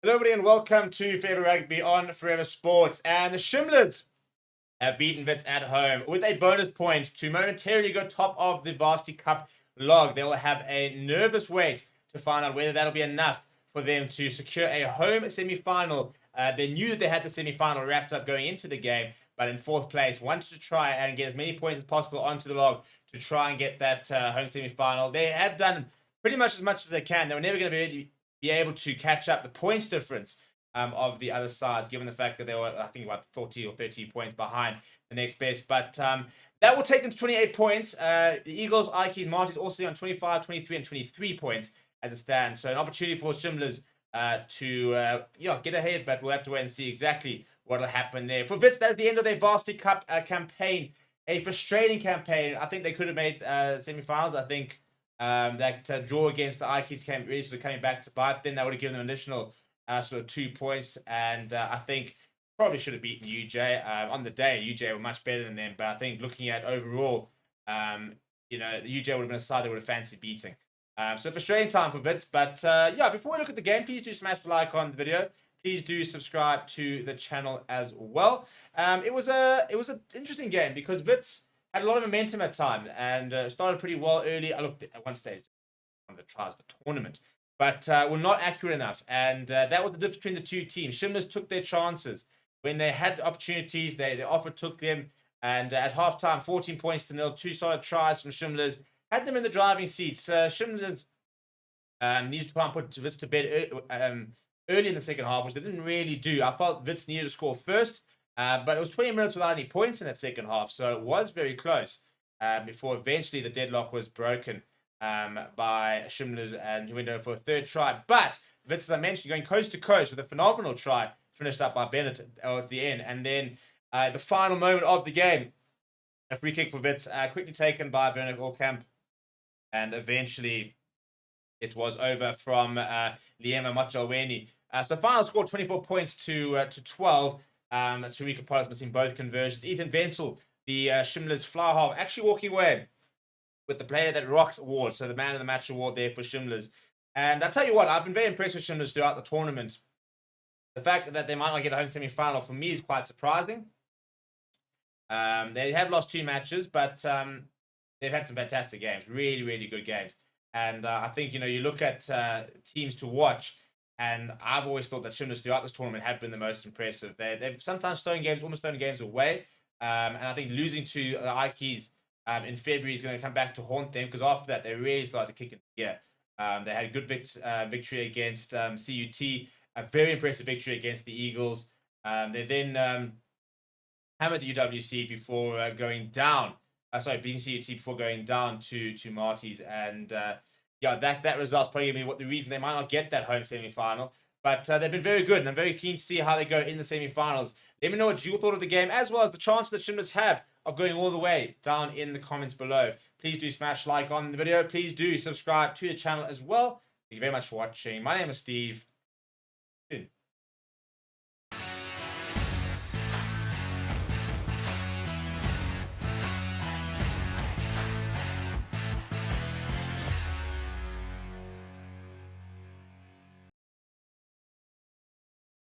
Hello everybody and welcome to Favorite Rugby on Forever Sports. And the Shimlas have beaten Wits at home with a bonus point to momentarily go top of the Varsity Cup log. They will have a nervous wait to find out whether that'll be enough for them to secure a home semi-final. They knew that they had the semi-final wrapped up going into the game, but in fourth place, wanted to try and get as many points as possible onto the log to try and get that home semi-final. They have done pretty much as they can. They were never going to be able to catch up the points difference of the other sides, given the fact that they were, I think, about 40 or 30 points behind the next best. But that will take them to 28 points. The Eagles, Ikeys, Marties also on 25, 23, and 23 points as it stands. So an opportunity for Shimlas to get ahead, but we'll have to wait and see exactly what will happen there. For Wits, that's the end of their Varsity Cup campaign. A frustrating campaign. I think they could have made semi-finals. I think that draw against the Ikeys came really sort of coming back to bite. Then that would have given them an additional sort of 2 points. And I think probably should have beaten UJ. On the day, UJ were much better than them. But I think looking at overall, the UJ would have been a side they would have fancied beating. So frustrating time for Wits. But before we look at the game, please do smash the like on the video. Please do subscribe to the channel as well. It was an interesting game because Wits had a lot of momentum at time and started pretty well early. I looked at one stage on the trials of the tournament, but were not accurate enough. And that was the difference between the two teams. Shimlas took their chances. When they had opportunities, they often took them. And at halftime, 14 points to 0, 2 solid tries from Shimlas. Had them in the driving seats. Shimlas needed to try and put Wits to bed early in the second half, which they didn't really do. I felt Wits needed to score first. But it was 20 minutes without any points in that second half, so it was very close before eventually the deadlock was broken by Shimlas and who went over for a third try. But Wits, as I mentioned, going coast to coast with a phenomenal try finished up by Bennett at the end. And then the final moment of the game, a free kick for Wits, quickly taken by Werner Orkamp. And eventually it was over from Liema Machalweni. So final score 24 points to 12. Tariq Pollard missing both conversions. Ethan Wenzel, the Shimlas fly half, actually walking away with the Player That Rocks award. So the Man of the Match award there for Shimlas. And I tell you what, I've been very impressed with Shimlas throughout the tournament. The fact that they might not get a home semi-final for me is quite surprising. They have lost 2 matches, but they've had some fantastic games. Really, really good games. And I think, you look at teams to watch. And I've always thought that Shimlas throughout this tournament have been the most impressive. They've sometimes almost thrown games away. And I think losing to the Ikeys in February is going to come back to haunt them because after that, they really started to kick into gear. They had a good victory against CUT, a very impressive victory against the Eagles. They then hammered the UWC before going down. Beating CUT before going down to Marties. And that result's probably going to be the reason they might not get that home semi-final. But they've been very good, and I'm very keen to see how they go in the semi-finals. Let me know what you thought of the game, as well as the chances that Shimlas have of going all the way down in the comments below. Please do smash like on the video. Please do subscribe to the channel as well. Thank you very much for watching. My name is Steve.